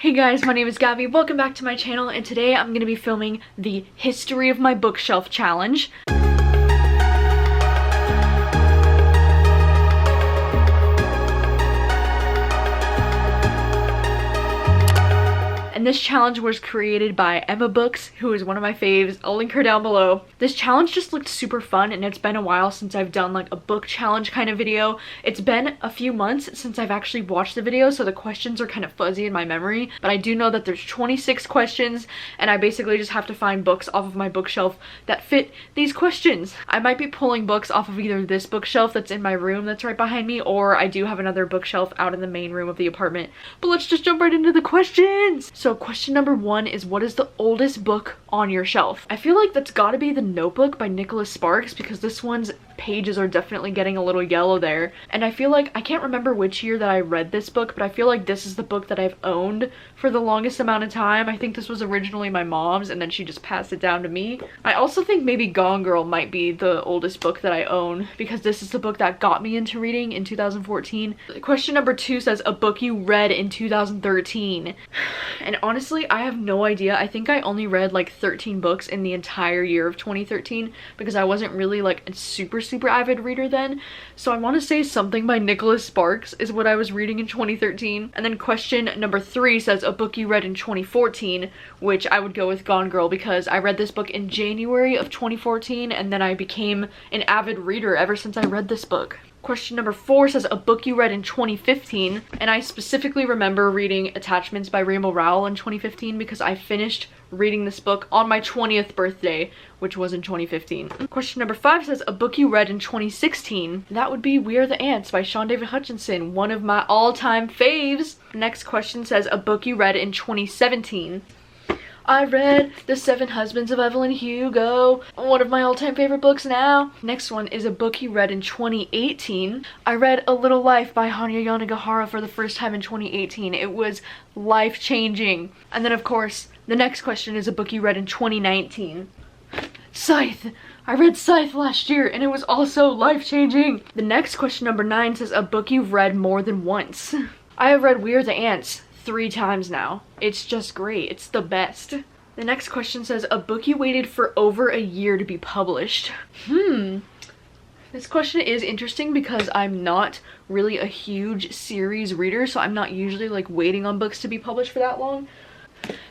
Hey guys, my name is Gabby. Welcome back to my channel, and today I'm going to be filming the History of My Bookshelf challenge. And this challenge was created by Emma Books, who is one of my faves. I'll link her down below. This challenge just looked super fun, and it's been a while since I've done like a book challenge kind of video. It's been a few months since I've actually watched the video, so the questions are kind of fuzzy in my memory, but I do know that there's 26 questions, and I basically just have to find books off of my bookshelf that fit these questions. I might be pulling books off of either this bookshelf that's in my room that's right behind me, or I do have another bookshelf out in the main room of the apartment. But let's just jump right into the questions! So question number 1 is, what is the oldest book on your shelf? I feel like that's gotta be The Notebook by Nicholas Sparks, because this one's pages are definitely getting a little yellow there. And I feel like, I can't remember which year that I read this book, but I feel like this is the book that I've owned for the longest amount of time. I think this was originally my mom's, and then she just passed it down to me. I also think maybe Gone Girl might be the oldest book that I own, because this is the book that got me into reading in 2014. Question number 2 says, a book you read in 2013. And honestly, I have no idea. I think I only read like 13 books in the entire year of 2013, because I wasn't really like a super avid reader then. So I want to say something by Nicholas Sparks is what I was reading in 2013. And then question number 3 says, a book you read in 2014, which I would go with Gone Girl, because I read this book in January of 2014, and then I became an avid reader ever since I read this book. Question number 4 says, a book you read in 2015, and I specifically remember reading Attachments by Rainbow Rowell in 2015 because I finished reading this book on my 20th birthday, which was in 2015. Question number 5 says, a book you read in 2016. That would be We Are the Ants by Sean David Hutchinson, one of my all-time faves. Next question says, a book you read in 2017. I read The Seven Husbands of Evelyn Hugo, one of my all-time favorite books now. Next one is a book you read in 2018. I read A Little Life by Hanya Yanagihara for the first time in 2018. It was life-changing. And then of course, the next question is a book you read in 2019. Scythe! I read Scythe last year, and it was also life-changing. The next question, number 9, says a book you've read more than once. I have read We Are the Ants 3 times now. It's just great. It's the best. The next question says, a book you waited for over a year to be published. This question is interesting because I'm not really a huge series reader, so I'm not usually like waiting on books to be published for that long.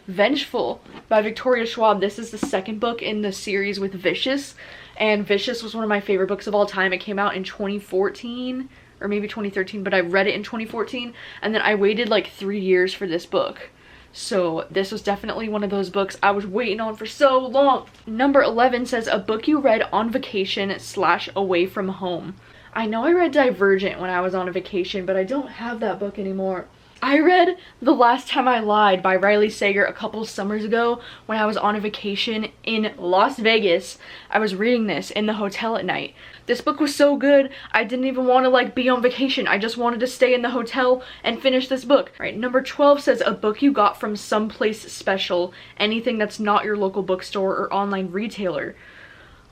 Vengeful by Victoria Schwab. This is the second book in the series with Vicious, and Vicious was one of my favorite books of all time. It came out in 2014 or maybe 2013, but I read it in 2014, and then I waited like 3 years for this book. So this was definitely one of those books I was waiting on for so long. Number 11 says, a book you read on vacation / away from home. I know I read Divergent when I was on a vacation, but I don't have that book anymore. I read The Last Time I Lied by Riley Sager a couple summers ago when I was on a vacation in Las Vegas. I was reading this in the hotel at night. This book was so good, I didn't even want to like be on vacation. I just wanted to stay in the hotel and finish this book. All right, number 12 says, a book you got from someplace special, anything that's not your local bookstore or online retailer.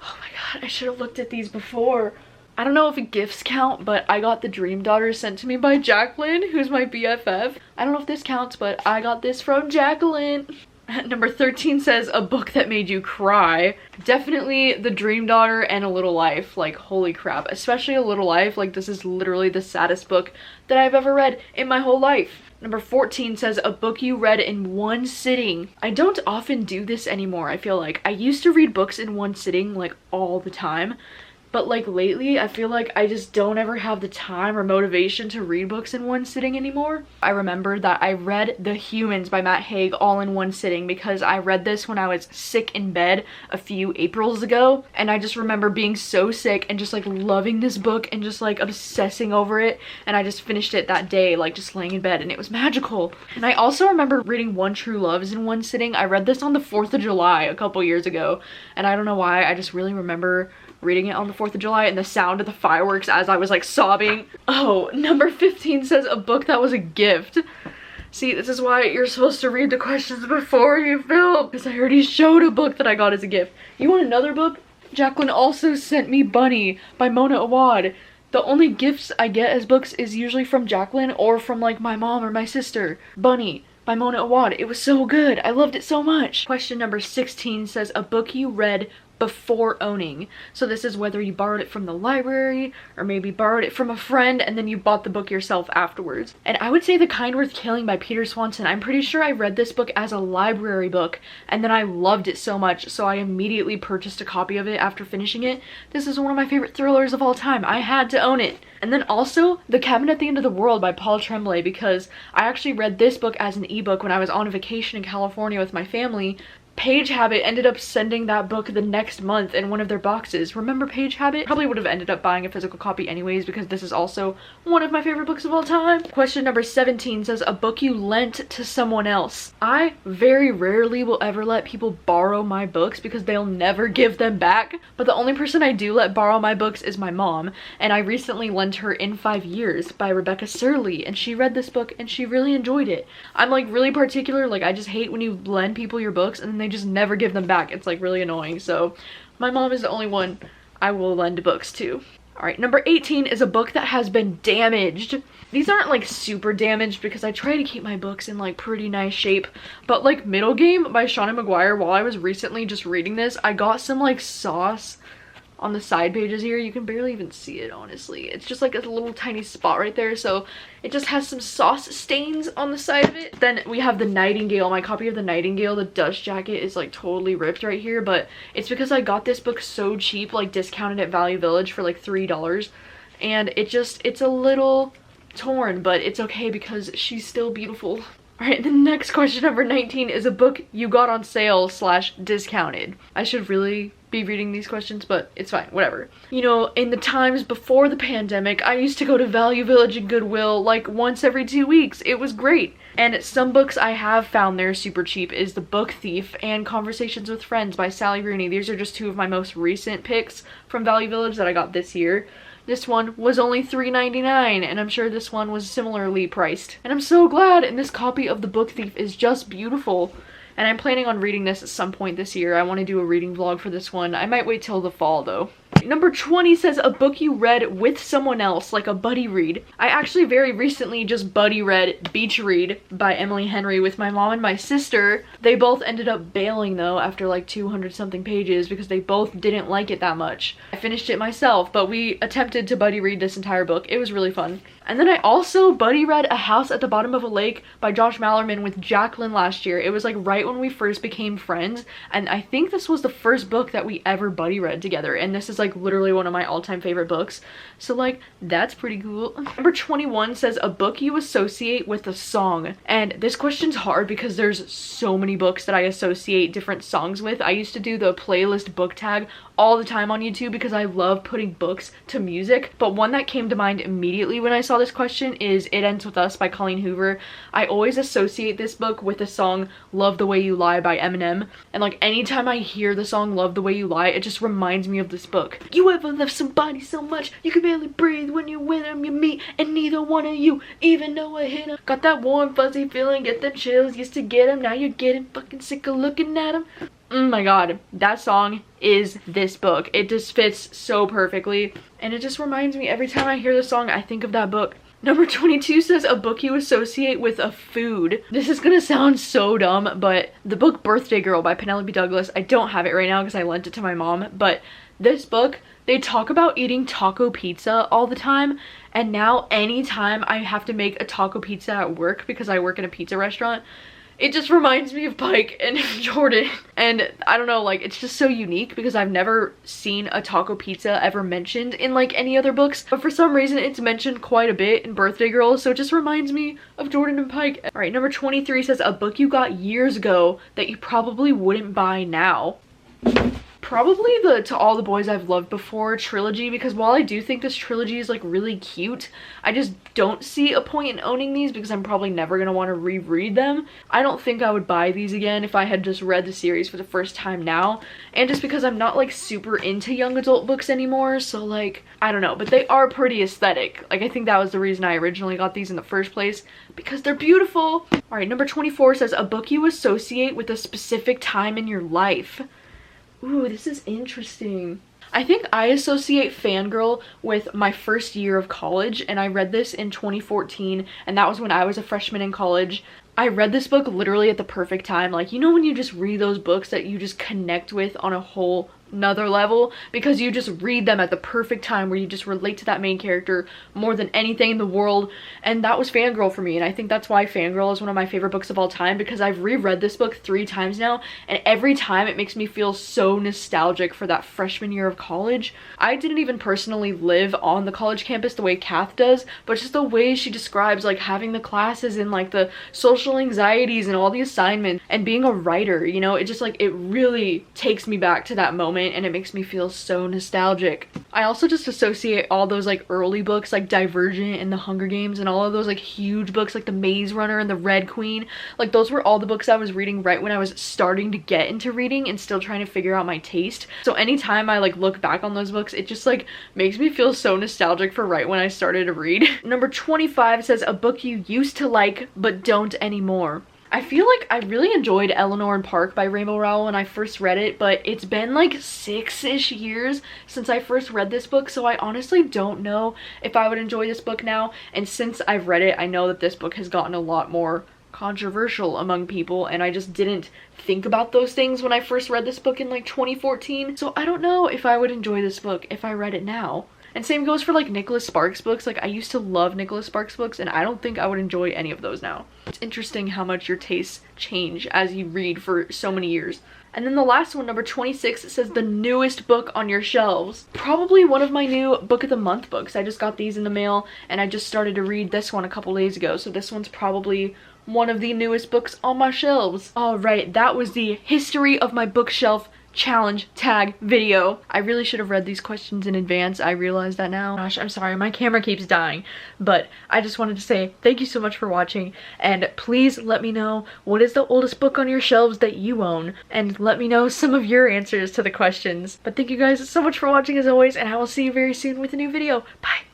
Oh my god, I should have looked at these before. I don't know if gifts count, but I got The Dream Daughter sent to me by Jacqueline, who's my BFF. I don't know if this counts, but I got this from Jacqueline. Number 13 says, a book that made you cry. Definitely The Dream Daughter and A Little Life. Like, holy crap. Especially A Little Life. Like, this is literally the saddest book that I've ever read in my whole life. Number 14 says, a book you read in one sitting. I don't often do this anymore, I feel like. I used to read books in one sitting, like, all the time. But like lately, I feel like I just don't ever have the time or motivation to read books in one sitting anymore. I remember that I read The Humans by Matt Haig all in one sitting because I read this when I was sick in bed a few Aprils ago. And I just remember being so sick and just like loving this book and just like obsessing over it. And I just finished it that day, like just laying in bed, and it was magical. And I also remember reading One True Loves in one sitting. I read this on the 4th of July a couple years ago. And I don't know why, I just really remember reading it on the 4th of July and the sound of the fireworks as I was like sobbing. Oh, number 15 says, a book that was a gift. See, this is why you're supposed to read the questions before you film, because I already showed a book that I got as a gift. You want another book? Jacqueline also sent me Bunny by Mona Awad. The only gifts I get as books is usually from Jacqueline or from like my mom or my sister. Bunny by Mona Awad. It was so good. I loved it so much. Question number 16 says a book you read before owning. So this is whether you borrowed it from the library or maybe borrowed it from a friend and then you bought the book yourself afterwards. And I would say The Kind Worth Killing by Peter Swanson. I'm pretty sure I read this book as a library book and then I loved it so much, so I immediately purchased a copy of it after finishing it. This is one of my favorite thrillers of all time. I had to own it. And then also The Cabin at the End of the World by Paul Tremblay, because I actually read this book as an ebook when I was on a vacation in California with my family. Page Habit ended up sending that book the next month in one of their boxes. Remember Page Habit? Probably would have ended up buying a physical copy anyways, because this is also one of my favorite books of all time. Question number 17 says a book you lent to someone else. I very rarely will ever let people borrow my books because they'll never give them back. But the only person I do let borrow my books is my mom, and I recently lent her In 5 Years by Rebecca Surley, and she read this book and she really enjoyed it. I'm like really particular, like I just hate when you lend people your books and then they just never give them back. It's like really annoying. So my mom is the only one I will lend books to. All right, number 18 is a book that has been damaged. These aren't like super damaged because I try to keep my books in like pretty nice shape, but like Middle Game by Shauna McGuire, while I was recently just reading this, I got some like sauce on the side pages here. You can barely even see it, honestly. It's just like a little tiny spot right there, so it just has some sauce stains on the side of it. Then we have The Nightingale. My copy of The Nightingale, the dust jacket is like totally ripped right here, but it's because I got this book so cheap, like discounted at Value Village for like $3, and it's a little torn, but it's okay because she's still beautiful. Alright, the next question, number 19, is a book you got on sale / discounted. I should really be reading these questions, but it's fine, whatever. You know, in the times before the pandemic, I used to go to Value Village and Goodwill like once every 2 weeks. It was great. And some books I have found there super cheap is The Book Thief and Conversations with Friends by Sally Rooney. These are just two of my most recent picks from Value Village that I got this year. This one was only $3.99, and I'm sure this one was similarly priced. And I'm so glad, and this copy of The Book Thief is just beautiful. And I'm planning on reading this at some point this year. I want to do a reading vlog for this one. I might wait till the fall though. Number 20 says a book you read with someone else, like a buddy read. I actually very recently just buddy read Beach Read by Emily Henry with my mom and my sister. They both ended up bailing though after like 200 something pages because they both didn't like it that much. I finished it myself, but we attempted to buddy read this entire book. It was really fun. And then I also buddy read A House at the Bottom of a Lake by Josh Mallerman with Jacqueline last year. It was like right when we first became friends, and I think this was the first book that we ever buddy read together, and this is like literally one of my all-time favorite books, so like that's pretty cool. Number 21 says a book you associate with a song, and this question's hard because there's so many books that I associate different songs with. I used to do the playlist book tag all the time on YouTube because I love putting books to music, but one that came to mind immediately when I saw this question is It Ends With Us by Colleen Hoover. I always associate this book with the song Love the Way You Lie by Eminem, and like anytime I hear the song Love the Way You Lie, it just reminds me of this book. You ever love somebody so much you can barely breathe when you're with them, you meet, and neither one of you even know a hit 'em. Got that warm fuzzy feeling, get the chills, used to get 'em, now you're getting fucking sick of looking at 'em. Oh my god, that song is this book. It just fits so perfectly, and it just reminds me every time I hear the song I think of that book. Number 22 says a book you associate with a food. This is gonna sound so dumb, but the book Birthday Girl by Penelope Douglas, I don't have it right now because I lent it to my mom, but this book, they talk about eating taco pizza all the time, and now anytime I have to make a taco pizza at work because I work in a pizza restaurant, it just reminds me of Pike and Jordan. And I don't know, like, it's just so unique because I've never seen a taco pizza ever mentioned in like any other books, but for some reason it's mentioned quite a bit in Birthday Girl, so it just reminds me of Jordan and Pike. All right, number 23 says a book you got years ago that you probably wouldn't buy now. Probably the To All the Boys I've Loved Before trilogy, because while I do think this trilogy is like really cute, I just don't see a point in owning these because I'm probably never gonna want to reread them. I don't think I would buy these again if I had just read the series for the first time now, and just because I'm not like super into young adult books anymore, so like I don't know, but they are pretty aesthetic. Like I think that was the reason I originally got these in the first place, because they're beautiful. All right, number 24 says a book you associate with a specific time in your life. Ooh, this is interesting. I think I associate Fangirl with my first year of college, and I read this in 2014, and that was when I was a freshman in college. I read this book literally at the perfect time. Like, you know when you just read those books that you just connect with on a whole another level because you just read them at the perfect time where you just relate to that main character more than anything in the world. And that was Fangirl for me, and I think that's why Fangirl is one of my favorite books of all time, because I've reread this book 3 times now, and every time it makes me feel so nostalgic for that freshman year of college. I didn't even personally live on the college campus the way Kath does, but just the way she describes like having the classes and like the social anxieties and all the assignments and being a writer, you know, it just like, it really takes me back to that moment and it makes me feel so nostalgic. I also just associate all those like early books like Divergent and The Hunger Games and all of those like huge books like The Maze Runner and The Red Queen. Like those were all the books I was reading right when I was starting to get into reading and still trying to figure out my taste. So anytime I like look back on those books, it just like makes me feel so nostalgic for right when I started to read. Number 25 says a book you used to like but don't anymore. I feel like I really enjoyed Eleanor and Park by Rainbow Rowell when I first read it, but it's been like 6-ish years since I first read this book, so I honestly don't know if I would enjoy this book now. And since I've read it, I know that this book has gotten a lot more controversial among people, and I just didn't think about those things when I first read this book in like 2014, so I don't know if I would enjoy this book if I read it now. And same goes for like Nicholas Sparks books. Like I used to love Nicholas Sparks books and I don't think I would enjoy any of those now. It's interesting how much your tastes change as you read for so many years. And then the last one, number 26, says the newest book on your shelves. Probably one of my new book of the month books. I just got these in the mail and I just started to read this one a couple days ago. So this one's probably one of the newest books on my shelves. All right, that was the history of my bookshelf challenge tag video. I really should have read these questions in advance. I realize that now. Gosh, I'm sorry, my camera keeps dying, but I just wanted to say thank you so much for watching, and please let me know what is the oldest book on your shelves that you own, and let me know some of your answers to the questions. But thank you guys so much for watching as always, and I will see you very soon with a new video. Bye.